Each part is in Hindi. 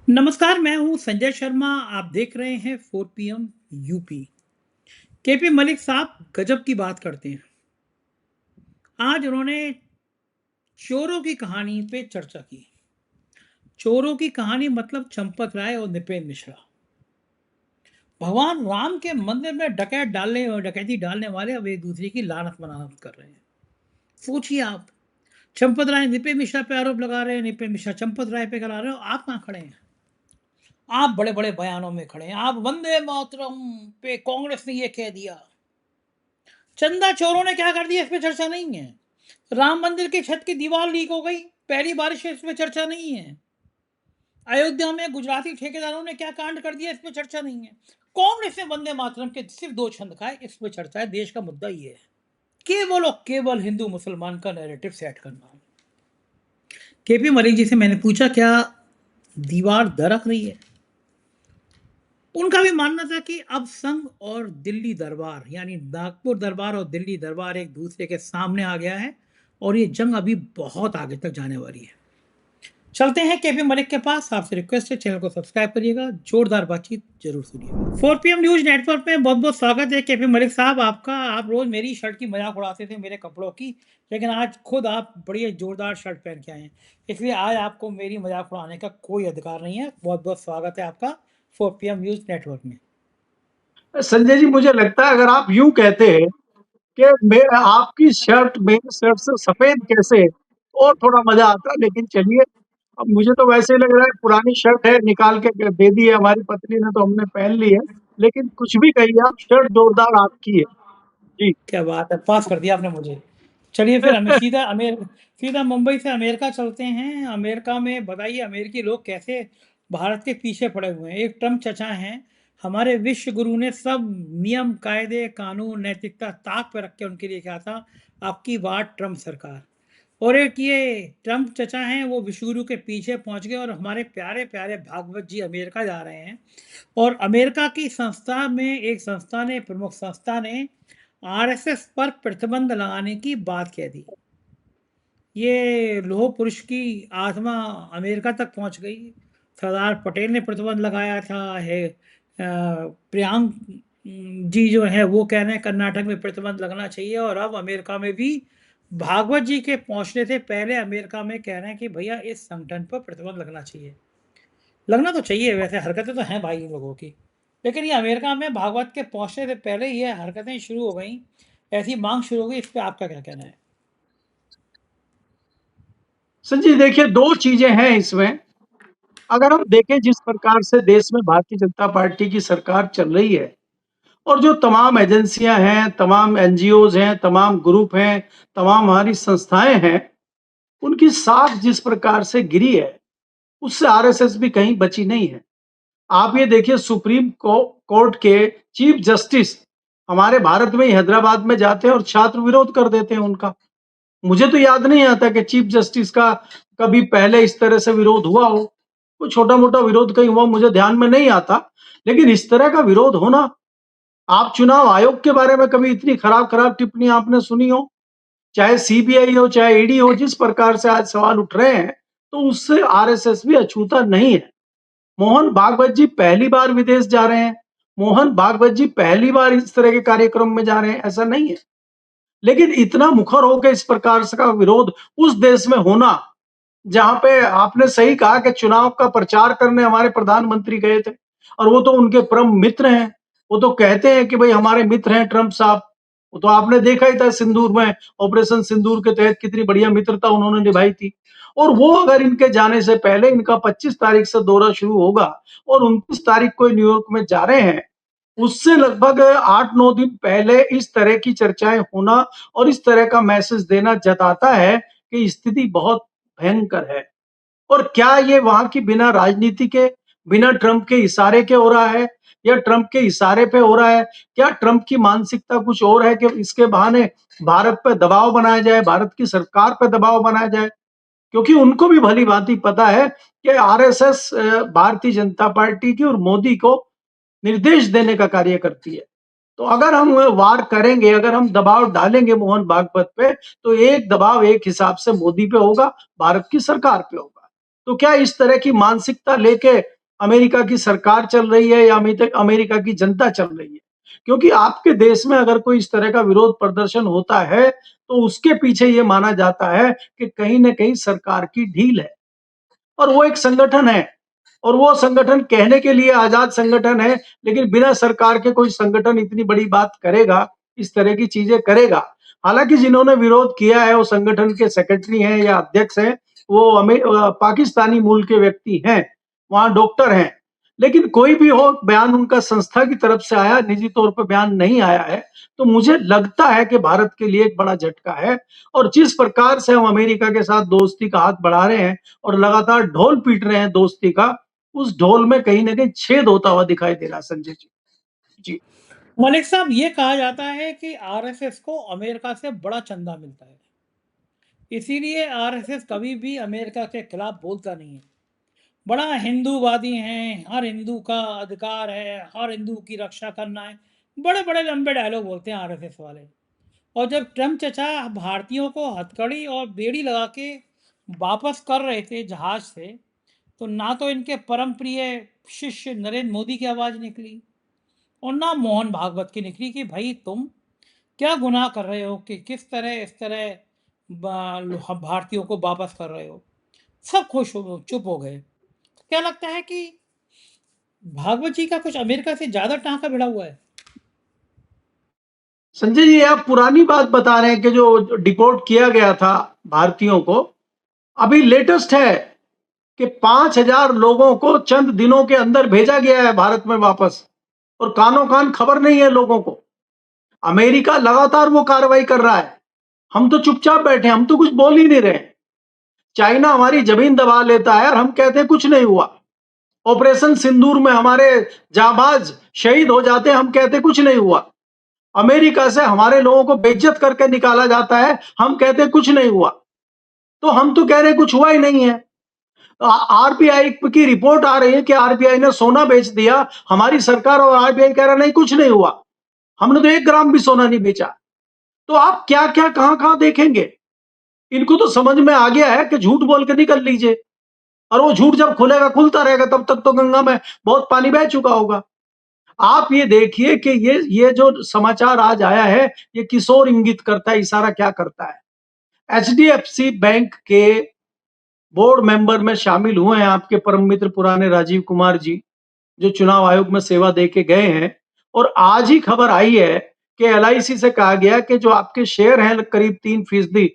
नमस्कार, मैं हूँ संजय शर्मा। आप देख रहे हैं 4 पीएम यूपी। केपी मलिक साहब गजब की बात करते हैं। आज उन्होंने चोरों की कहानी पे चर्चा की। चोरों की कहानी मतलब चंपत राय और नृपेंद्र मिश्रा। भगवान राम के मंदिर में डकैत डालने और डकैती डालने वाले अब एक दूसरे की लानत मनानत कर रहे हैं। सोचिए आप, चंपत राय नृपेंद्र मिश्रा पे आरोप लगा रहे हैं, नृपेंद्र मिश्रा चंपत राय पे करा रहे हो। आप कहाँ खड़े हैं? आप बड़े बड़े बयानों में खड़े हैं। आप वंदे मातरम पे कांग्रेस ने ये कह दिया। चंदा चोरों ने क्या कर दिया इस पे चर्चा नहीं है। राम मंदिर की छत की दीवार लीक हो गई, पहली बारिश है, इस पे चर्चा नहीं है। अयोध्या में गुजराती ठेकेदारों ने क्या कांड कर दिया, इस पे चर्चा नहीं है। कांग्रेस ने वंदे मातरम के सिर्फ 2 छंद खाए, इस पे चर्चा है। देश का मुद्दा ये है, केवल और केवल हिंदू मुसलमान का नैरेटिव सेट करना। केपी मलिक जी से मैंने पूछा, क्या दीवार दरक रही है? उनका भी मानना था कि अब संघ और दिल्ली दरबार, यानी नागपुर दरबार और दिल्ली दरबार एक दूसरे के सामने आ गया है और ये जंग अभी बहुत आगे तक जाने वाली है। चलते हैं केपी मलिक के पास। आपसे रिक्वेस्ट है, चैनल को सब्सक्राइब करिएगा, जोरदार बातचीत जरूर सुनिएगा। 4 पीएम न्यूज नेटवर्क में बहुत बहुत स्वागत है केपी मलिक साहब आपका। आप रोज मेरी शर्ट की मजाक उड़ाते थे, मेरे कपड़ों की, लेकिन आज खुद आप बड़ी जोरदार शर्ट पहन के आए हैं, इसलिए आज आपको मेरी मजाक उड़ाने का कोई अधिकार नहीं है। बहुत बहुत स्वागत है आपका 4 पीएम न्यूज नेटवर्क में। संजय जी, मुझे लगता है अगर आप यूं कहते कि आपकी शर्ट मेरी शर्ट से सफेद कैसे, और थोड़ा मजा आता। लेकिन चलिए, अब मुझे तो वैसे ही लग रहा है पुरानी शर्ट है, निकाल के दे दी है हमारी पत्नी ने, तो हमने पहन ली है। लेकिन कुछ भी कहिए, आप शर्ट जोरदार आपकी है जी। क्या बात है, पास कर दिया आपने मुझे। चलिए फिर हमें सीधा मुंबई से अमेरिका चलते हैं। अमेरिका में बताइए, अमेरिकी लोग कैसे भारत के पीछे पड़े हुए हैं। एक ट्रम्प चचा हैं, हमारे विश्व गुरु ने सब नियम कायदे कानून नैतिकता ताक पे रख के उनके लिए क्या था, आपकी बात ट्रम्प सरकार। और एक ये ट्रम्प चचा हैं, वो विश्वगुरु के पीछे पहुंच गए और हमारे प्यारे प्यारे भागवत जी अमेरिका जा रहे हैं। और अमेरिका की संस्था में एक संस्था ने, प्रमुख संस्था ने आरएसएस पर प्रतिबंध लगाने की बात कह दी। ये लोह पुरुष की आत्मा अमेरिका तक पहुंच गई। सरदार पटेल ने प्रतिबंध लगाया था, है प्रियांक जी जो है वो कह रहे हैं कर्नाटक में प्रतिबंध लगना चाहिए। और अब अमेरिका में भी भागवत जी के पहुंचने से पहले अमेरिका में कह रहे हैं कि भैया इस संगठन पर प्रतिबंध लगना चाहिए। लगना तो चाहिए, वैसे हरकतें तो हैं भाई इन लोगों की, लेकिन ये अमेरिका में भागवत के पहुंचने से पहले ये हरकतें शुरू हो गई, ऐसी मांग शुरू हो गई। इस पे आपका क्या कहना है? संजय, देखिए, दो चीजें हैं इसमें। अगर हम देखें जिस प्रकार से देश में भारतीय जनता पार्टी की सरकार चल रही है, और जो तमाम एजेंसियां हैं, तमाम एनजीओज हैं, तमाम ग्रुप हैं, तमाम हमारी संस्थाएं हैं, उनकी साख जिस प्रकार से गिरी है, उससे आरएसएस भी कहीं बची नहीं है। आप ये देखिए, सुप्रीम कोर्ट के चीफ जस्टिस हमारे भारत में ही हैदराबाद में जाते हैं और छात्र विरोध कर देते हैं उनका। मुझे तो याद नहीं आता कि चीफ जस्टिस का कभी पहले इस तरह से विरोध हुआ हो। कोई छोटा मोटा विरोध कहीं हुआ मुझे ध्यान में नहीं आता, लेकिन इस तरह का विरोध होना। आप चुनाव आयोग के बारे में कभी इतनी खराब खराब टिप्पणी आपने सुनी हो? चाहे सीबीआई हो, चाहे ईडी हो, जिस प्रकार से आज सवाल उठ रहे हैं, तो उससे आरएसएस भी अछूता नहीं है। मोहन भागवत जी पहली बार विदेश जा रहे हैं, मोहन भागवत जी पहली बार इस तरह के कार्यक्रम में जा रहे हैं, ऐसा नहीं है। लेकिन इतना मुखर होकर इस प्रकार से का विरोध उस देश में होना, जहां पे आपने सही कहा कि चुनाव का प्रचार करने हमारे प्रधानमंत्री गए थे, और वो तो उनके परम मित्र हैं। वो तो कहते हैं कि भाई हमारे मित्र हैं ट्रंप साहब। वो तो आपने देखा ही था सिंदूर में, ऑपरेशन सिंदूर के तहत कितनी बढ़िया मित्रता उन्होंने निभाई थी। और वो अगर इनके जाने से पहले, इनका 25 तारीख से दौरा शुरू होगा और 29 तारीख को न्यूयॉर्क में जा रहे हैं, उससे लगभग 8-9 दिन पहले इस तरह की चर्चाएं होना और इस तरह का मैसेज देना जताता है कि स्थिति बहुत भयंकर है। और क्या ये वहां की बिना राजनीति के, बिना ट्रंप के इशारे के हो रहा है, या ट्रंप के इशारे पे हो रहा है? क्या ट्रंप की मानसिकता कुछ और है कि इसके बहाने भारत पे दबाव बनाया जाए, भारत की सरकार पे दबाव बनाया जाए? क्योंकि उनको भी भली भांति पता है कि आरएसएस भारतीय जनता पार्टी की और मोदी को निर्देश देने का कार्य करती है। तो अगर हम वार करेंगे, अगर हम दबाव डालेंगे मोहन भागवत पे, तो एक दबाव एक हिसाब से मोदी पे होगा, भारत की सरकार पे होगा। तो क्या इस तरह की मानसिकता लेके अमेरिका की सरकार चल रही है या अमेरिका की जनता चल रही है। क्योंकि आपके देश में अगर कोई इस तरह का विरोध प्रदर्शन होता है, तो उसके पीछे ये माना जाता है कि कहीं न कहीं सरकार की ढील है और वो एक संगठन है और वो संगठन कहने के लिए आज़ाद संगठन है, लेकिन बिना सरकार के कोई संगठन इतनी बड़ी बात करेगा, इस तरह की चीज़ें करेगा। हालाँकि जिन्होंने विरोध किया है, वो संगठन के सेक्रेटरी हैं या अध्यक्ष हैं, वो पाकिस्तानी मूल के व्यक्ति हैं, वहाँ डॉक्टर हैं। लेकिन कोई भी हो, बयान उनका संस्था की तरफ से आया, निजी तौर पे बयान नहीं आया है। तो मुझे लगता है कि भारत के लिए एक बड़ा झटका है और जिस प्रकार से हम अमेरिका के साथ दोस्ती का हाथ बढ़ा रहे हैं और लगातार ढोल पीट रहे हैं दोस्ती का, उस ढोल में कहीं न कहीं छेद होता हुआ दिखाई दे रहा है संजय जी। जी। मलिक साहब, ये कहा जाता है कि आरएसएस को अमेरिका से बड़ा चंदा मिलता है, इसीलिए आरएसएस कभी भी अमेरिका के खिलाफ बोलता नहीं है। बड़ा हिंदूवादी हैं, हर हिंदू का अधिकार है, हर हिंदू की रक्षा करना है, बड़े-बड़े लंबे डायलॉग बोलते हैं आरएसएस वाले। और जब ट्रम्प चचा भारतीयों को हथकड़ी और बेड़ी लगा के वापस कर रहे थे जहाज से, तो ना तो इनके परम प्रिय शिष्य नरेंद्र मोदी की आवाज़ निकली और ना मोहन भागवत की निकली कि भाई तुम क्या गुनाह कर रहे हो कि किस तरह इस तरह भारतीयों को वापस कर रहे हो। सब खुश हो चुप हो गए। क्या लगता है कि भागवत जी का कुछ अमेरिका से ज़्यादा टाँका भिड़ा हुआ है? संजय जी, आप पुरानी बात बता रहे हैं कि जो डिपोर्ट किया गया था भारतीयों को, अभी लेटेस्ट है कि 5,000 लोगों को चंद दिनों के अंदर भेजा गया है भारत में वापस और कानो-कान खबर नहीं है लोगों को। अमेरिका लगातार वो कार्रवाई कर रहा है। हम तो चुपचाप बैठे हैं, हम तो कुछ बोल ही नहीं रहे। चाइना हमारी ज़मीन दबा लेता है और हम कहते हैं कुछ नहीं हुआ। ऑपरेशन सिंदूर में हमारे जाबाज शहीद हो जाते हैं, हम कहते कुछ नहीं हुआ। अमेरिका से हमारे लोगों को बेइज्जत करके निकाला जाता है, हम कहते कुछ नहीं हुआ। तो हम तो कह रहे हैं कुछ हुआ ही नहीं है। आरबीआई की रिपोर्ट आ रही है कि आरबीआई ने सोना बेच दिया। हमारी सरकार और आरबीआई कह रहा नहीं कुछ नहीं हुआ। हमने तो 1 ग्राम भी सोना नहीं बेचा। तो आप क्या-क्या, कहां-कहां देखेंगे? इनको तो समझ में आ गया है कि झूठ बोल के निकल लीजिए और वो झूठ जब खुलेगा, खुलता रहेगा, तब तक तो गंगा में बहुत पानी बह चुका होगा। आप ये देखिए कि ये जो समाचार आज आया है, ये किस ओर इंगित करता है, इशारा क्या करता है? एचडीएफसी बैंक के बोर्ड मेंबर में शामिल हुए हैं आपके परम मित्र पुराने राजीव कुमार जी, जो चुनाव आयोग में सेवा दे के गए हैं और आज ही खबर आई है कि एलआईसी से कहा गया कि जो आपके शेयर हैं करीब 3%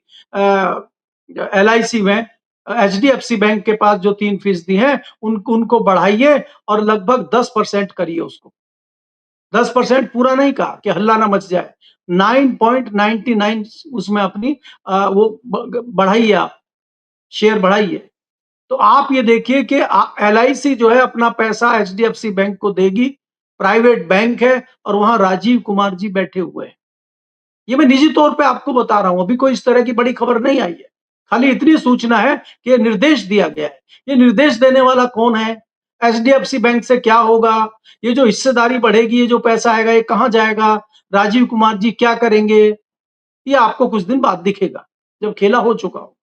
एलआईसी में, एचडीएफसी बैंक के पास जो 3% हैं, उनको बढ़ाइए और लगभग 10% करिए उसको। 10% पूरा नहीं कहा कि हल्ला ना मच जाए। 9.99 उसमें अपनी वो बढ़ाइए आप, शेयर बढ़ाइए। तो आप ये देखिए कि एलआईसी जो है अपना पैसा एचडीएफसी बैंक को देगी, प्राइवेट बैंक है और वहां राजीव कुमार जी बैठे हुए हैं। ये मैं निजी तौर पे आपको बता रहा हूं, अभी कोई इस तरह की बड़ी खबर नहीं आई है। खाली इतनी सूचना है कि निर्देश दिया गया है। ये निर्देश देने वाला कौन है? एचडीएफसी बैंक से क्या होगा? ये जो हिस्सेदारी बढ़ेगी, ये जो पैसा आएगा, ये कहां जाएगा? राजीव कुमार जी क्या करेंगे? ये आपको कुछ दिन बाद दिखेगा, जब खेला हो चुका हो।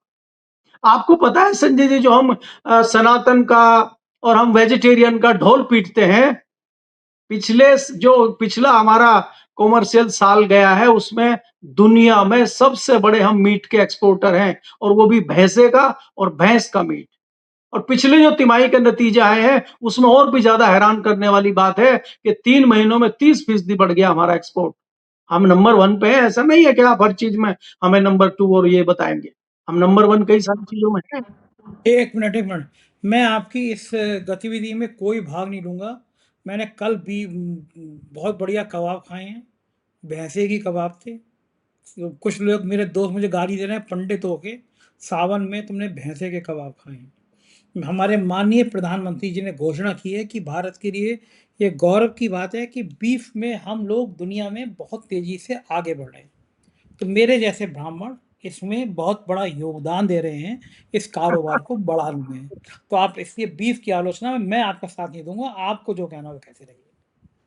आपको पता है संजय जी, जो हम सनातन का और हम वेजिटेरियन का ढोल पीटते हैं, पिछला हमारा कॉमर्शियल साल गया है, उसमें दुनिया में सबसे बड़े हम मीट के एक्सपोर्टर हैं और वो भी भैंसे का और भैंस का मीट। और पिछले जो तिमाही के नतीजे आए हैं, उसमें और भी ज्यादा हैरान करने वाली बात है कि 3 महीनों में 30% बढ़ गया हमारा एक्सपोर्ट। हम नंबर 1 पे हैं, ऐसा नहीं है कि आप हर चीज में हमें नंबर 2 और ये बताएंगे। हम नंबर 1 कई सारी चीजों में हैं। 1 मिनट, मैं आपकी इस गतिविधि में कोई भाग नहीं लूँगा। मैंने कल भी बहुत बढ़िया कबाब खाए हैं, भैंसे की कबाब थे। तो कुछ लोग मेरे दोस्त मुझे गाली दे रहे हैं पंडित होके, सावन में तुमने भैंसे के कबाब खाए हैं। हमारे माननीय प्रधानमंत्री जी ने घोषणा की है कि भारत के लिए ये गौरव की बात है कि बीफ में हम लोग दुनिया में बहुत तेज़ी से आगे बढ़ रहे हैं। तो मेरे जैसे ब्राह्मण इसमें बहुत बड़ा योगदान दे रहे हैं, इस कारोबार को बढ़ाने में। तो आप इसलिए बीफ की आलोचना में मैं आपका साथ नहीं दूँगा, आपको जो कहना है वो कहते रहिए।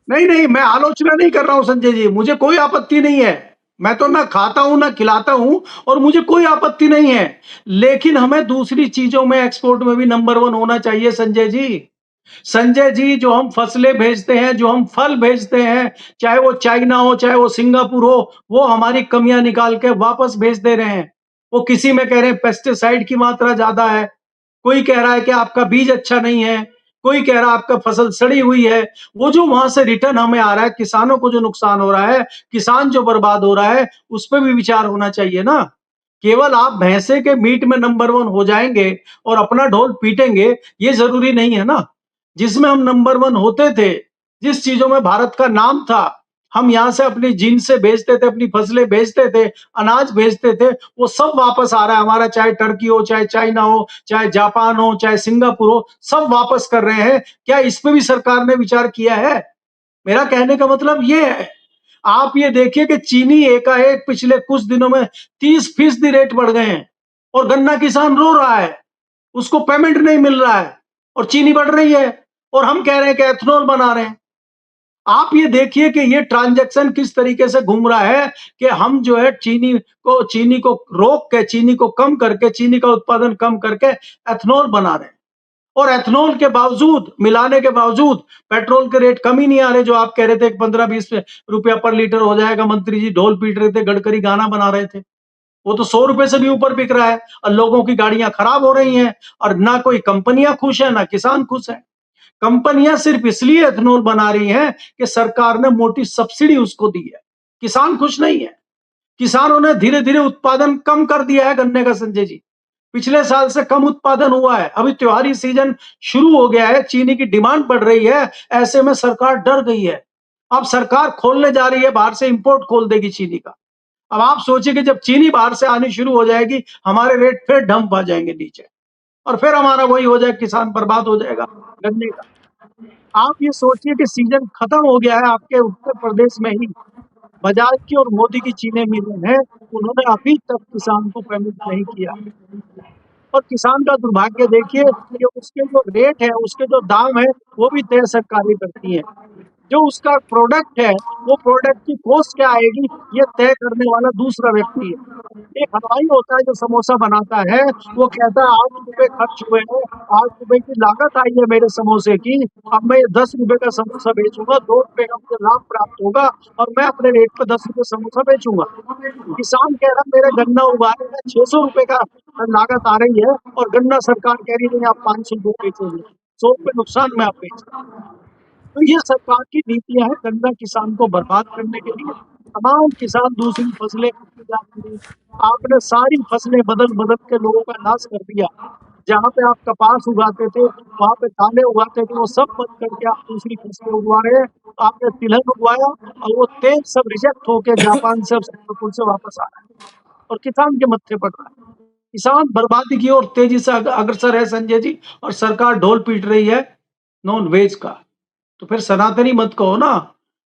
नहीं, नहीं, मैं आलोचना नहीं कर रहा हूँ संजय जी, मुझे कोई आपत्ति नहीं है। मैं तो ना खाता हूँ, ना खिलाता हूँ और मुझे कोई आपत्ति नहीं है। लेकिन हमें दूसरी चीज़ों में एक्सपोर्ट में भी नंबर 1 होना चाहिए संजय जी। संजय जी, जो हम फसलें भेजते हैं, जो हम फल भेजते हैं, चाहे वो चाइना हो, चाहे वो सिंगापुर हो, वो हमारी कमियाँ निकाल के वापस भेज दे रहे हैं। वो किसी में कह रहे हैं पेस्टिसाइड की मात्रा ज़्यादा है, कोई कह रहा है कि आपका बीज अच्छा नहीं है, कोई कह रहा है आपका फसल सड़ी हुई है। वो जो वहाँ से रिटर्न हमें आ रहा है, किसानों को जो नुकसान हो रहा है, किसान जो बर्बाद हो रहा है, उस पे भी विचार होना चाहिए ना। केवल आप भैंसे के मीट में नंबर 1 हो जाएँगे और अपना ढोल पीटेंगे, ये ज़रूरी नहीं है ना। जिसमें हम नंबर 1 होते थे, जिस चीज़ों में भारत का नाम था, हम यहाँ से अपनी जिनसें बेचते थे, अपनी फसलें बेचते थे, अनाज बेचते थे, वो सब वापस आ रहा है हमारा, चाहे टर्की हो, चाहे चाइना हो, चाहे जापान हो, चाहे सिंगापुर हो, सब वापस कर रहे हैं। क्या इस पे भी सरकार ने विचार किया है? मेरा कहने का मतलब ये है। आप ये देखिए कि चीनी एकाएक पिछले कुछ दिनों में 30% रेट बढ़ गए हैं और गन्ना किसान रो रहा है, उसको पेमेंट नहीं मिल रहा है और चीनी बढ़ रही है और हम कह रहे हैं कि एथनॉल बना रहे हैं। आप ये देखिए कि ये ट्रांजैक्शन किस तरीके से घूम रहा है कि हम जो है चीनी को रोक के, चीनी को कम करके, चीनी का उत्पादन कम करके एथनॉल बना रहे हैं। और एथनॉल के बावजूद, मिलाने के बावजूद पेट्रोल के रेट कम ही नहीं आ रहे। जो आप कह रहे थे 15-20 रुपया पर लीटर हो जाएगा, मंत्री जी ढोल पीट रहे थे, गडकरी गाना बना रहे थे। वो तो 100 रुपए से भी ऊपर बिक रहा है और लोगों की गाड़ियां खराब हो रही हैं और ना कोई कंपनियां खुश है, ना किसान खुश है। कंपनियां सिर्फ इसलिए एथनॉल बना रही हैं कि सरकार ने मोटी सब्सिडी उसको दी है। किसान खुश नहीं है। किसानों ने धीरे-धीरे उत्पादन कम कर दिया है गन्ने का, संजय जी। पिछले साल से कम उत्पादन हुआ है। अभी त्योहारी सीजन शुरू हो गया है, चीनी की डिमांड बढ़ रही है, ऐसे में सरकार डर गई है। अब सरकार खोलने जा रही है, बाहर से इंपोर्ट खोल देगी चीनी का। अब आप सोचिए कि जब चीनी बाहर से आनी शुरू हो जाएगी, हमारे रेट फिर डंप आ जाएंगे नीचे और फिर हमारा वही हो जाए, किसान बर्बाद हो जाएगा गन्ने का। आप ये सोचिए कि सीजन खत्म हो गया है, आपके उत्तर प्रदेश में ही बजाज की और मोदी की चीनी मिलें हैं, उन्होंने अभी तक किसान को पेमेंट नहीं किया। और किसान का दुर्भाग्य देखिए कि उसके जो रेट है, उसके जो दाम है, वो भी तय सरकारें करती हैं। जो उसका प्रोडक्ट है, वो प्रोडक्ट की कॉस्ट क्या आएगी, ये तय करने वाला दूसरा व्यक्ति है। एक हलवाई होता है जो समोसा बनाता है, वो कहता है 8 रुपए खर्च हुए हैं, 8 रुपए की लागत आई है मेरे समोसे की, अब मैं 10 रुपए का समोसा बेचूँगा, 2 रुपए का मुझे लाभ प्राप्त होगा और मैं अपने रेट पे 10 रुपए समोसा बेचूँगा। किसान कह रहा है मेरा गन्ना उगाने में 600 रुपए का लागत आ रही है और गन्ना सरकार कह रही है नहीं, आप 500 रुपए बेचोगे, 100 रुपए नुकसान में आप बेच। तो ये सरकार की नीतियां हैं गन्ना किसान को बर्बाद करने के लिए। तमाम किसान दूसरी फसलें करते जा रहे हैं। आपने सारी फसलें बदल बदल के लोगों का नाश कर दिया। जहाँ पे आप कपास उगाते थे, वहाँ पे दालें उगाते थे, वो सब बंद करके आप दूसरी फसलें उगवा रहे हैं। आपने तिलहन उगवाया और वो तेल सब रिजेक्ट होके जापान से, अब सिंगापुर से वापस आ रहा है और किसान के मत्थे पड़ रहा है। किसान बर्बादी की ओर तेजी से अग्रसर है, संजय जी, और सरकार ढोल पीट रही है नॉन वेज का। तो फिर सनातनी मत कहो ना,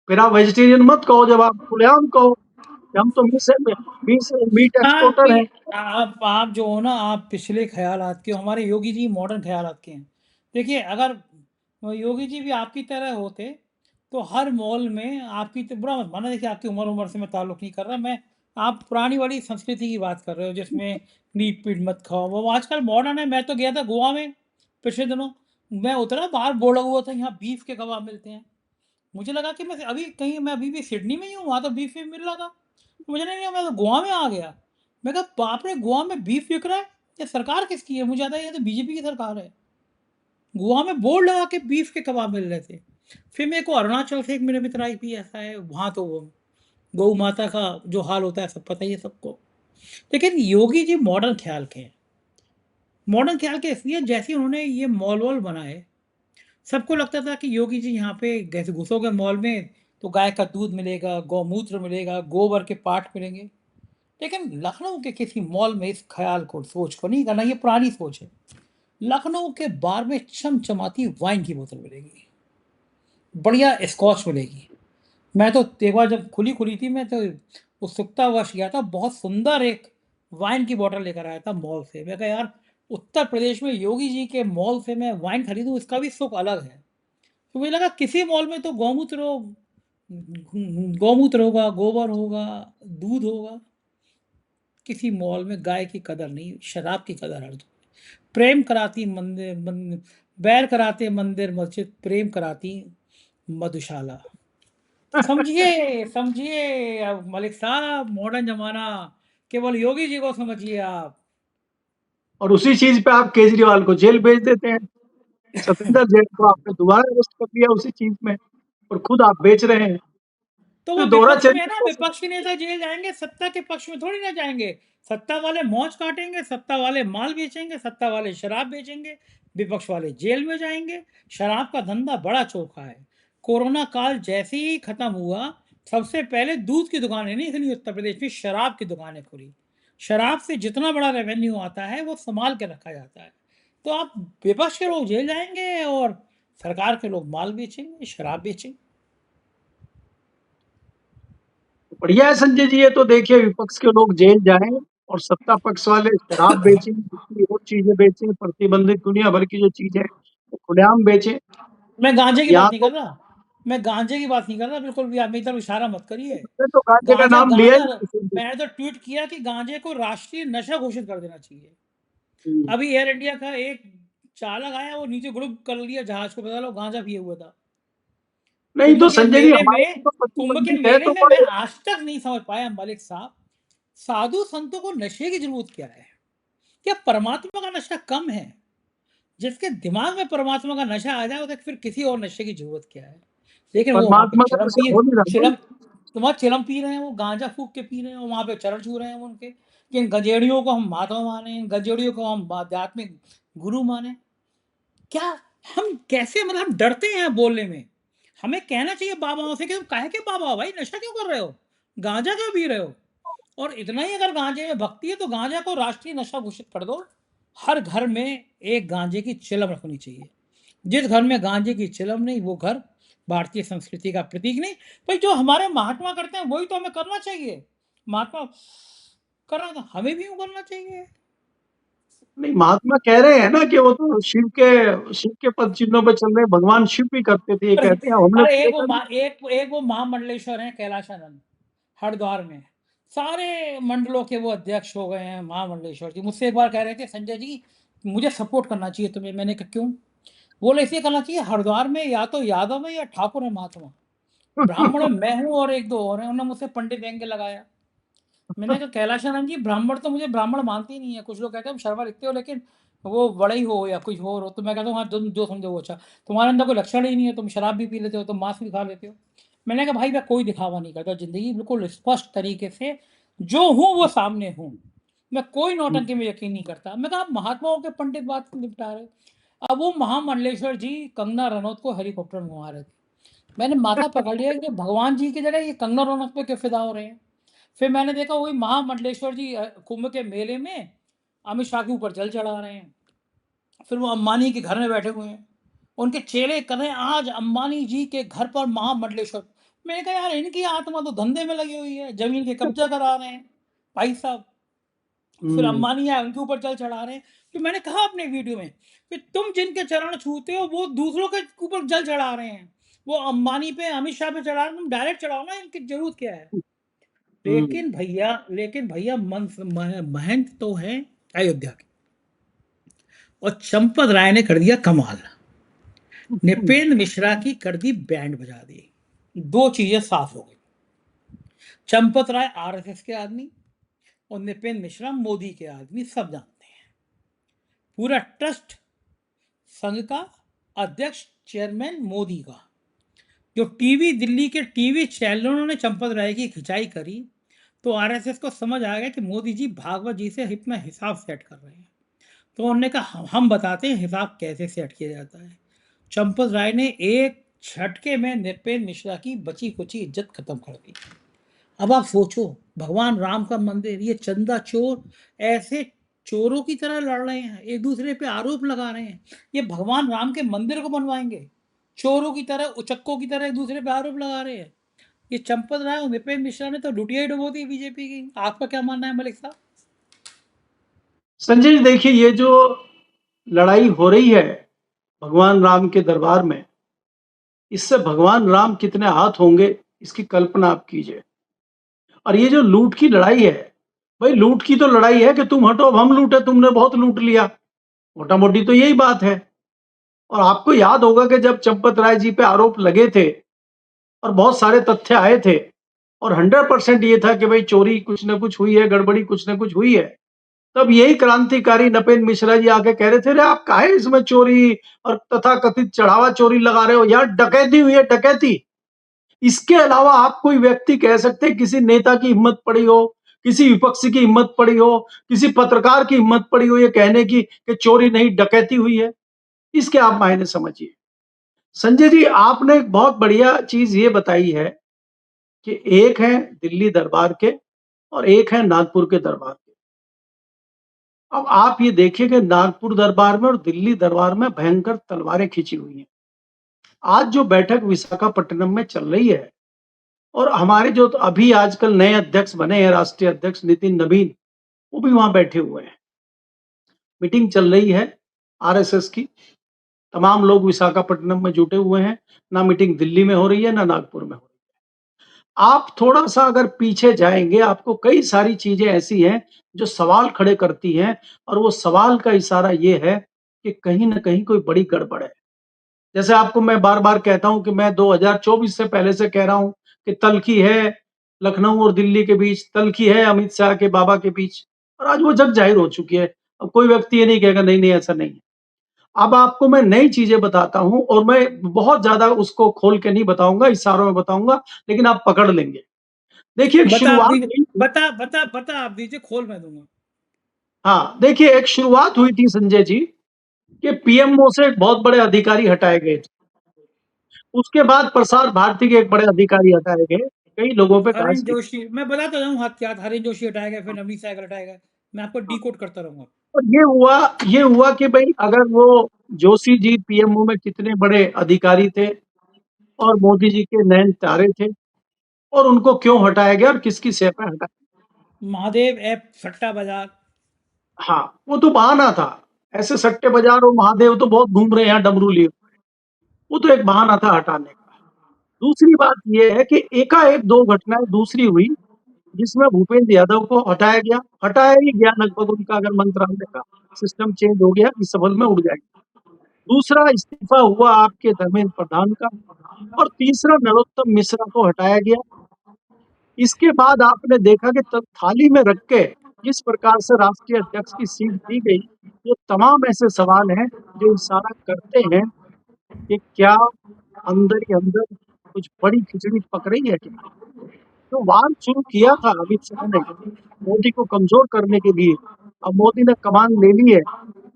फिर आप वेजिटेरियन मत कहो, जब आप खुलेआम कहो कि हम तो मीट आप एक्सपोर्टर हैं। आप जो हो ना, आप पिछले ख़यालात के हो, हमारे योगी जी मॉडर्न ख़यालात के हैं। देखिए, अगर योगी जी भी आपकी तरह होते, तो हर मॉल में आपकी तो बुरा मत मानना, देखिए आपकी उम्र से मैं ताल्लुक़ नहीं कर रहा, मैं आप पुरानी वाली संस्कृति की बात कर रहे हो, जिसमें मीट-पीट मत खाओ, वो आजकल मॉडर्न है। मैं तो गया था गोवा में पिछले दिनों, मैं उतरा, बाहर बोर्ड लगा हुआ था, यहाँ बीफ के कबाब मिलते हैं। मुझे लगा कि मैं अभी भी सिडनी में ही हूँ, वहाँ तो बीफ भी मिल रहा था। मुझे नहीं लगा मैं तो गोवा में आ गया। मैं कहा बाप रे! गोवा में बीफ बिक रहा है? ये सरकार किसकी है? मुझे आता है ये तो बीजेपी की सरकार है। गोवा में बोर्ड लगा के बीफ के कबाब मिल रहे थे। फिर मेरे को अरुणाचल से एक मेरे मित्र आई भी ऐसा है, वहाँ तो वो गौ माता का जो हाल होता है सब पता ही है सबको। लेकिन योगी जी मॉडर्न ख़्याल के हैं। मॉडर्न ख़्याल के इसलिए जैसे उन्होंने ये मॉल-वॉल बनाए, सबको लगता था कि योगी जी यहाँ पे जैसे घुसोगे मॉल में तो गाय का दूध मिलेगा, गौमूत्र मिलेगा, गोबर के पार्ट मिलेंगे। लेकिन लखनऊ के किसी मॉल में इस ख़्याल को, सोच को नहीं करना, ये पुरानी सोच है। लखनऊ के बार में चमचमाती वाइन की बोतल मिलेगी, बढ़िया स्कॉच मिलेगी। मैं तो एक बार जब खुली थी, मैं तो उत्सुकतावश गया था, बहुत सुंदर एक वाइन की बॉटल लेकर आया था मॉल से। मैं कहा यार, उत्तर प्रदेश में योगी जी के मॉल से मैं वाइन खरीदूँ, इसका भी सुख अलग है। तो मुझे लगा किसी मॉल में तो गौमूत्र होगा, गोबर होगा, दूध होगा। किसी मॉल में गाय की कदर नहीं, शराब की कदर हर जगह। प्रेम कराती बैर कराते मंदिर मस्जिद, प्रेम कराती मधुशाला। समझिए, समझिए अब मलिक साहब, मॉडर्न ज़माना, केवल योगी जी को समझिए आप। और उसी चीज पे आप केजरीवाल को जेल भेज देते हैं। सतेंद्र जैन को आपने दोबारा अरेस्ट कर लिया उसी चीज में, और खुद आप बेच रहे हैं। तो वो तो दोहरा विपक्ष में है चरित्र ना, कैसे? विपक्ष के नेता जेल जाएँगे, सत्ता के पक्ष में थोड़ी ना जाएँगे। सत्ता वाले मौज काटेंगे, सत्ता वाले माल बेचेंगे, सत्ता वाले शराब बेचेंगे, विपक्ष वाले जेल में जाएँगे। शराब का धंधा बड़ा चोखा है। कोरोना काल जैसे ही खत्म हुआ, सबसे पहले दूध की दुकानें नहीं खुली उत्तर प्रदेश में, शराब की दुकानें खुली। शराब से जितना बड़ा रेवेन्यू आता है, वो सँभाल के रखा जाता है। तो आप विपक्ष के लोग जेल जाएँगे और सरकार के लोग माल बेचेंगे, शराब बेचेंगे। बढ़िया है संजय जी, ये तो देखिए विपक्ष के लोग जेल जाएं और सत्ता पक्ष वाले शराब बेचें, दूसरी और चीजें बेचें, प्रतिबंधित दुनिया भर की जो चीजें हैं, वो खुलेआम बेचें। मैं गांजे की यहाँ बात नहीं तो कर रहा। मैं गांजे की बात नहीं कर रहा, बिल्कुल भी आप मेरी तरफ इशारा मत करिए। उसने तो गांजे का गांजा नाम लिया गांजा ही नहीं किसी ने। मैंने तो ट्वीट किया कि गांजे को राष्ट्रीय नशा घोषित कर देना चाहिए। हम्म। अभी एयर इंडिया का एक चालक आया, वो नीचे गुड़ुक कर लिया जहाज को, पता लो गांजा पिए हुआ था। नहीं कुंभ तो के संजय जी, मेले हमारे में तो कुंभ के प्रतिबंधित है मेले तो में मैं बड़े। आज तक नहीं समझ पाया मलिक साहब, साधु संतों को नशे की जरूरत क्या है? क्या परमात्मा का नशा कम है? जिसके दिमाग में परमात्मा का नशा आ जाए, तो फिर किसी और नशे की जरूरत क्या है? लेकिन वो वहां पे परमात्मा का नशा हो नहीं रहा ना। चिलम तुम्हारा चिलम पी रहे हैं, वो गांजा फूक के पी रहे हैं, वहां पे चरण छू रहे हैं वो उनके, कि इन गजेड़ियों को हम महात्मा माने, इन गजेड़ियों को हम आध्यात्मिक गुरु माने। क्या हम कैसे, मतलब हम डरते हैं बोलने में। हमें कहना चाहिए बाबाओं से कि तुम काहे के बाबा हो भाई, नशा क्यों कर रहे हो, गांजा क्यों पी रहे हो? और इतना ही अगर गांजे में भक्ति है, तो गांजा को राष्ट्रीय नशा घोषित कर दो। हर घर में एक गांजे की चिलम रखनी चाहिए। जिस घर में गांजे की चिलम नहीं, वो घर भारतीय संस्कृति का प्रतीक नहीं। भाई जो हमारे महात्मा करते हैं वही तो हमें करना चाहिए। महात्मा कर रहा था, हमें भी यूं करना चाहिए। नहीं, महात्मा कह रहे हैं ना कि वो तो शिव के पद चिन्हों पे चल रहे हैं, भगवान शिव भी करते थे, ये अरे कहते हैं, हमने अरे तो एक वो देखा नहीं। एक वो महामंडलेश्वर हैं कैलाशानंद, हरिद्वार में। सारे मंडलों के वो अध्यक्ष हो गए हैं महामंडलेश्वर जी। मुझसे एक बार कह रहे थे, संजय जी मुझे सपोर्ट करना चाहिए तुम्हें। मैंने कहा क्यों? बोले इसलिए करना चाहिए, हरिद्वार में या तो यादव है या ठाकुर है महात्मा, ब्राह्मण में मैं हूँ और एक दो और हैं। उन्होंने मुझसे पंडित बैंक के लगाया। मैंने कहा कैलाशानंद जी, ब्राह्मण तो मुझे ब्राह्मण मानते ही नहीं है। कुछ लोग कहते हैं हम शर्मा लिखते हो, लेकिन वो बड़े ही हो या कुछ और हो। तो मैं कहता हूँ हाँ, तुम जो समझो वो अच्छा। तुम्हारे अंदर कोई लक्षण ही नहीं है, तुम शराब भी पी लेते हो, तुम मांस भी खा लेते हो। मैंने कहा भाई मैं कोई दिखावा नहीं करता, जिंदगी बिल्कुल स्पष्ट तरीके से जो हूँ वो सामने हूँ। मैं कोई नौटंकी में यकीन नहीं करता। मैं कहा आप महात्माओं के पंडित बात क्यों निपटा रहे हो? अब वो महामंडलेश्वर जी कंगना रनौत को हेलीकॉप्टर में घुमा रहे थे। मैंने माथा पकड़ लिया कि भगवान जी की जगह ये कंगना रनौत पे क्यों फिदा हो रहे हैं। फिर मैंने देखा वही महामंडलेश्वर जी कुंभ के मेले में अमित शाह के ऊपर जल चढ़ा रहे हैं। फिर वो अंबानी के घर में बैठे हुए हैं, उनके चेले कर रहे हैं आज अंबानी जी के घर पर महामंडलेश्वर। मैंने कहा यार इनकी आत्मा तो धंधे में लगी हुई है, जमीन के कब्जा करा रहे हैं भाई साहब। फिर हम्म। अंबानी आए, उनके ऊपर जल चढ़ा रहे हैं। तो मैंने कहा अपने वीडियो में कि तुम जिनके चरण छूते हो वो दूसरों के ऊपर जल चढ़ा रहे हैं। वो अंबानी पे अमित शाह पे चढ़ा रहे हैं, तुम डायरेक्ट चढ़ाओ ना, इनकी जरूरत क्या है? हम्म। लेकिन भैया महंत तो है अयोध्या के, और चंपत राय ने कर दिया कमाल। नृपेंद्र मिश्रा की कर दी बैंड बजा दी। दो चीजें साफ हो गई, चंपत राय आरएसएस के आदमी और नृपेंद्र मिश्रा मोदी के आदमी, सब जानते हैं। पूरा ट्रस्ट संघ का अध्यक्ष चेयरमैन मोदी का। जो टीवी दिल्ली के टीवी चैनलों ने चंपत राय की खिंचाई करी, तो आरएसएस को समझ आ गया कि मोदी जी भागवत जी से अपना हिसाब सेट कर रहे हैं। तो उन्होंने कहा हम बताते हैं हिसाब कैसे सेट किया जाता है। चंपत राय ने एक झटके में नृपेंद्र मिश्रा की बची कुची इज्जत खत्म कर दी। अब आप सोचो, भगवान राम का मंदिर, ये चंदा चोर ऐसे चोरों की तरह लड़ रहे हैं, एक दूसरे पे आरोप लगा रहे हैं। ये भगवान राम के मंदिर को बनवाएंगे, चोरों की तरह, उचक्कों की तरह एक दूसरे पे आरोप लगा रहे हैं। ये चंपत राय और नृपेंद्र मिश्रा ने तो लुटिया ही डुबो दी बीजेपी की। आपका क्या मानना है मलिक साहब? संजय जी देखिए, ये जो लड़ाई हो रही है भगवान राम के दरबार में, इससे भगवान राम कितने हाथ होंगे इसकी कल्पना आप कीजिए। और ये जो लूट की लड़ाई है, भाई लूट की तो लड़ाई है कि तुम हटो अब हम लूटे, तुमने बहुत लूट लिया, मोटा मोटी तो यही बात है। और आपको याद होगा कि जब चंपत राय जी पे आरोप लगे थे और बहुत सारे तथ्य आए थे और 100% ये था कि भाई चोरी कुछ न कुछ हुई है, गड़बड़ी कुछ न कुछ हुई है। तब यही क्रांतिकारी नपेन मिश्रा जी आके कह रहे थे, अरे आप काहे इसमें चोरी और तथाकथित चढ़ावा चोरी लगा रहे हो, यार डकैती हुई है, डकैती। इसके अलावा आप कोई व्यक्ति कह सकते हैं किसी नेता की हिम्मत पड़ी हो, किसी विपक्षी की हिम्मत पड़ी हो, किसी पत्रकार की हिम्मत पड़ी हो ये कहने की कि चोरी नहीं डकैती हुई है? इसके आप मायने समझिए। संजय जी, आपने एक बहुत बढ़िया चीज ये बताई है कि एक है दिल्ली दरबार के और एक है नागपुर के दरबार के। अब आप ये देखिए कि नागपुर दरबार में और दिल्ली दरबार में भयंकर तलवारें खींची हुई हैं। आज जो बैठक विशाखापट्टनम में चल रही है और हमारे जो तो अभी आजकल नए अध्यक्ष बने हैं, राष्ट्रीय अध्यक्ष नितिन नवीन, वो भी वहां बैठे हुए हैं। मीटिंग चल रही है आरएसएस की। तमाम लोग विशाखापट्टनम में जुटे हुए हैं। ना मीटिंग दिल्ली में हो रही है, ना नागपुर में हो रही है। आप थोड़ा-सा अगर पीछे जाएँगे, आपको कई सारी चीज़ें ऐसी हैं, जो सवाल खड़े करती हैं और वो सवाल का इशारा ये है कि कहीं न कहीं कोई बड़ी गड़बड़ है। जैसे आपको मैं बार-बार कहता हूँ कि मैं 2024 से पहले से कह रहा हूँ कि तल्खी है लखनऊ और दिल्ली के बीच, तल्खी है अमित शाह के बाबा के बीच और आज वो जग ज़ाहिर हो चुकी है। अब कोई व्यक्ति ये नहीं कहेगा नहीं, नहीं ऐसा नहीं है। अब आपको मैं नई चीज़ें बताता हूँ और मैं बहुत ज़्यादा उसको खोल के नहीं बताऊँगा, इशारों में बताऊँगा, लेकिन आप पकड़ लेंगे। देखिए एक बता आप शुरुआत दीजिए, हुई थी। बता आप दीजिए, खोल मैं दूँगा। हाँ, देखिए एक शुरुआत हुई थी संजय जी कि पीएमओ से एक बहुत बड़े अधिकारी हटाए गए थे। उसके बाद प्रसार भारती के एक बड़े अधिकारी हटाए गए। कई लोगों पे कहा हरीश से जोशी, मैं बताता जाऊँ हाथ क्या हरीश जोशी हटाया गया, फिर नवनीत सहगल हटाया गया। मैं आपको डिकोड करता रहूँगा। और ये हुआ कि भई अगर वो जोशी जी पीएमओ में कितने बड़े अधिकारी थे और मोदी जी के नयन तारे थे और उनको क्यों हटाया गया और किसकी सह पे हटाया? महादेव ऐप सट्टा बाज़ार। हाँ, वो तो बहाना था। ऐसे सट्टे बाज़ार और महादेव तो बहुत घूम रहे हैं यहाँ डमरू लिए। वो तो एक बहाना था हटाने का। दूसरी बात ये है कि एकाएक 2 घटनाएँ दूसरी हुई, जिसमें भूपेंद्र यादव को हटाया गया। हटाया ही गया लगभग उनका अगर मंत्रालय का सिस्टम चेंज हो गया, इस सफल में उड़ जाएगा। दूसरा इस्तीफा हुआ आपके धर्मेंद्र प्रधान का और तीसरा नरोत्तम मिश्रा को हटाया गया। इसके बाद आपने देखा कि थाली में रख के जिस प्रकार से राष्ट्रीय अध्यक्ष की सीट दी गई, वो तमाम ऐसे सवाल हैं जो इशारा करते हैं कि क्या अंदर ही अंदर कुछ बड़ी खिचड़ी पक रही है क्या? जो वार शुरू किया था अमित शाह ने मोदी को कमजोर करने के लिए, अब मोदी ने कमान ले ली है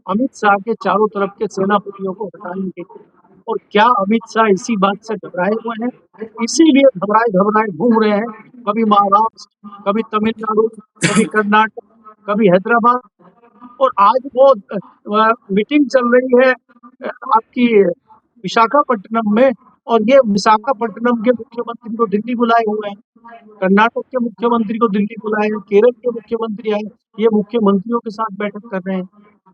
अमित शाह के चारों तरफ के सेनापतियों को हटाने के लिए। और क्या अमित शाह इसी बात से घबराए हुए हैं? इसीलिए घबराए-घबराए घूम रहे हैं, कभी महाराष्ट्र, कभी तमिलनाडु, कभी कर्नाटक, कभी हैदराबाद और आज वो मीटिंग चल रही है आपकी विशाखापट्टनम में और ये विशाखापट्टनम के मुख्यमंत्री को दिल्ली बुलाए हुए हैं। कर्नाटक के मुख्यमंत्री को दिल्ली बुलाए हैं, केरल के मुख्यमंत्री आए, ये मुख्यमंत्रियों के साथ बैठक कर रहे हैं।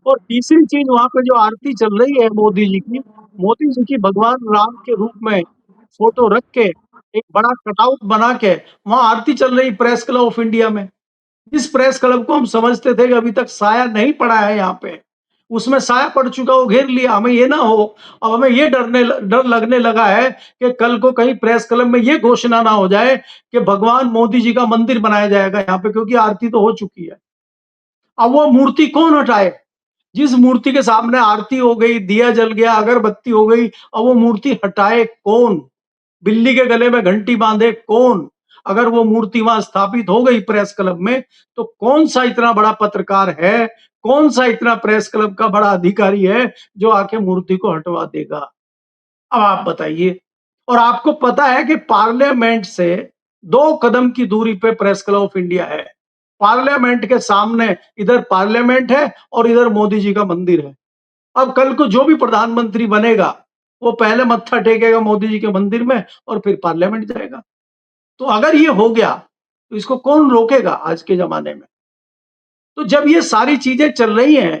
और तीसरी चीज़ वहाँ पे जो आरती चल रही है मोदी जी की, मोदी जी की भगवान राम के रूप में फ़ोटो रख के, एक बड़ा कटआउट बना के, वहाँ आरती चल रही प्रेस क्लब ऑफ इंडिया में। जिस प्रेस क्लब को हम समझते थे कि अभी तक साया नहीं पड़ा है यहाँ पे, उसमें साया पड़ चुका, वो घेर लिया। हमें ये ना हो, अब हमें ये डर लगने लगा है कि कल को कहीं प्रेस क्लब में ये घोषणा ना हो जाए कि भगवान मोदी जी का मंदिर बनाया जाएगा यहाँ पे, क्योंकि आरती तो हो चुकी है। अब वो मूर्ति कौन हटाए? जिस मूर्ति के सामने आरती हो गई, दिया जल गया, अगरबत्ती हो गई, अब वो मूर्ति हटाए कौन? बिल्ली के गले में घंटी बांधे कौन? अगर वो मूर्ति वहां स्थापित हो गई प्रेस क्लब में, तो कौन सा इतना बड़ा पत्रकार है, कौन सा इतना प्रेस क्लब का बड़ा अधिकारी है जो आके मूर्ति को हटवा देगा? अब आप बताइए। और आपको पता है कि पार्लियामेंट से 2 कदम की दूरी पे प्रेस क्लब ऑफ इंडिया है। पार्लियामेंट के सामने इधर पार्लियामेंट है और इधर मोदी जी का मंदिर है। अब कल को जो भी प्रधानमंत्री बनेगा, वो पहले मत्था टेकेगा मोदी जी के मंदिर में और फिर पार्लियामेंट जाएगा। तो अगर ये हो गया, तो इसको कौन रोकेगा आज के ज़माने में? तो जब ये सारी चीज़ें चल रही हैं,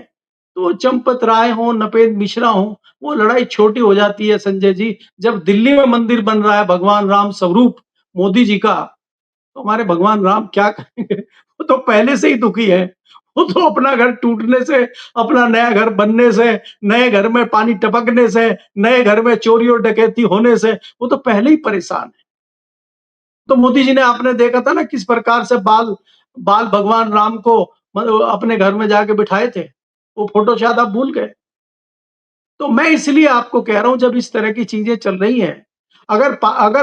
तो चंपत राय हों, नपेंद्र मिश्रा हों, वो लड़ाई छोटी हो जाती है संजय जी। जब दिल्ली में मंदिर बन रहा है भगवान राम स्वरूप मोदी जी का, तो हमारे भगवान राम क्या करेंगे? वो तो पहले से ही दुखी हैं। वो तो अपना घर टूटने से, अपना नया घर बनने से, नए घर में पानी टपकने से, नए घर में चोरी और डकैती होने से वो तो पहले ही परेशान है। तो मोदी जी ने, आपने देखा था ना किस प्रकार से बाल बाल भगवान राम को मतलब अपने घर में जाके बिठाए थे। वो फोटो शायद आप भूल गए। तो मैं इसलिए आपको कह रहा हूं, जब इस तरह की चीजें चल रही हैं, अगर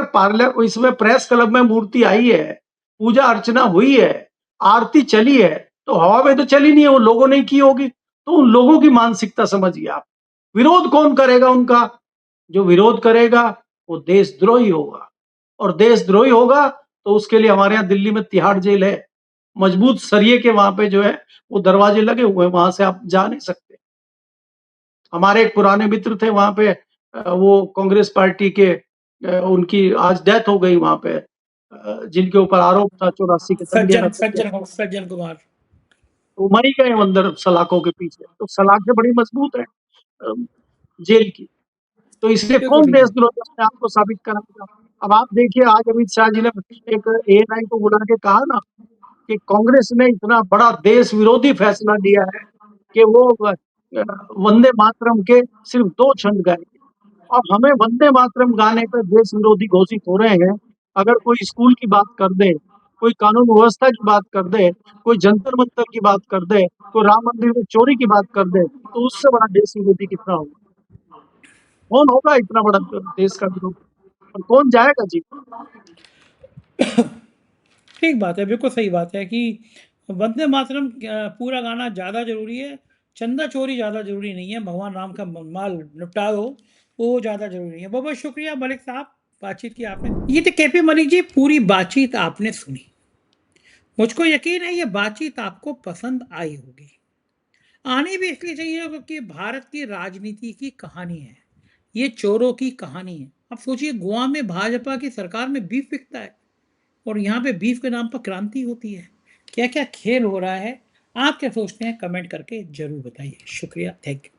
पार्लर इसमें प्रेस क्लब में मूर्ति आई है, पूजा अर्चना हुई है, आरती चली है, तो हवा में तो चली नहीं है, वो लोगों ने की होगी। तो उन लोगों की मानसिकता समझिए आप। विरोध कौन करेगा उनका? जो विरोध करेगा वो देशद्रोही होगा, और देशद्रोही होगा तो उसके लिए हमारे यहाँ दिल्ली में तिहाड़ जेल है, मजबूत सरिये के वहां पे जो है वो दरवाजे लगे हुए हैं, वहां से आप जा नहीं सकते। हमारे एक पुराने मित्र थे वहां पे, वो कांग्रेस पार्टी के, उनकी आज डेथ हो गई वहां पे, जिनके ऊपर आरोप था 84 के दंगे का। सज्जन कुमार, तो मर ही गए अंदर सलाखों के पीछे। तो सलाखें बड़ी मजबूत है जेल की। तो इसलिए बिल्कुल कौन ठीक है। देशद्रोही अपने आप को साबित कराएगा? अब आप देखिए, आज अमित शाह जी ने एक एएनआई को बुला के कहा ना कि कांग्रेस ने इतना बड़ा देश विरोधी फैसला लिया है कि वो वंदे मातरम के सिर्फ 2 छंद गाएंगे। अब हमें वंदे मातरम गाने पे देश विरोधी घोषित हो रहे हैं। अगर कोई स्कूल की बात कर दे, कोई कानून व्यवस्था की बात कर दे, कोई जंतर मंतर की बात कर दे, कोई राम मंदिर में चोरी की बात कर दे, तो उससे बड़ा देश विरोधी कितना होगा? कौन होगा इतना बड़ा देश का विरोधी? और कौन जाएगा जी? ठीक बात है, बिल्कुल सही बात है कि वंदे मातरम पूरा गाना ज़्यादा ज़रूरी है, चंदा चोरी ज़्यादा ज़रूरी नहीं है, भगवान राम का माल निपटा दो, वो ज़्यादा ज़रूरी है। बहुत-बहुत शुक्रिया मलिक साहब, बातचीत की आपने। ये तो केपी मलिक जी, पूरी बातचीत आपने सुनी। मुझको यकीन है ये बातचीत आपको पसंद आई होगी। आनी भी इसलिए चाहिए क्योंकि भारत की राजनीति की कहानी है। ये चोरों की कहानी है। अब सोचिए, गोवा में भाजपा की सरकार में बीफ बिकता है और यहाँ पे बीफ के नाम पर क्रांति होती है। क्या क्या खेल हो रहा है, आप क्या सोचते हैं? कमेंट करके जरूर बताइए। शुक्रिया, थैंक यू।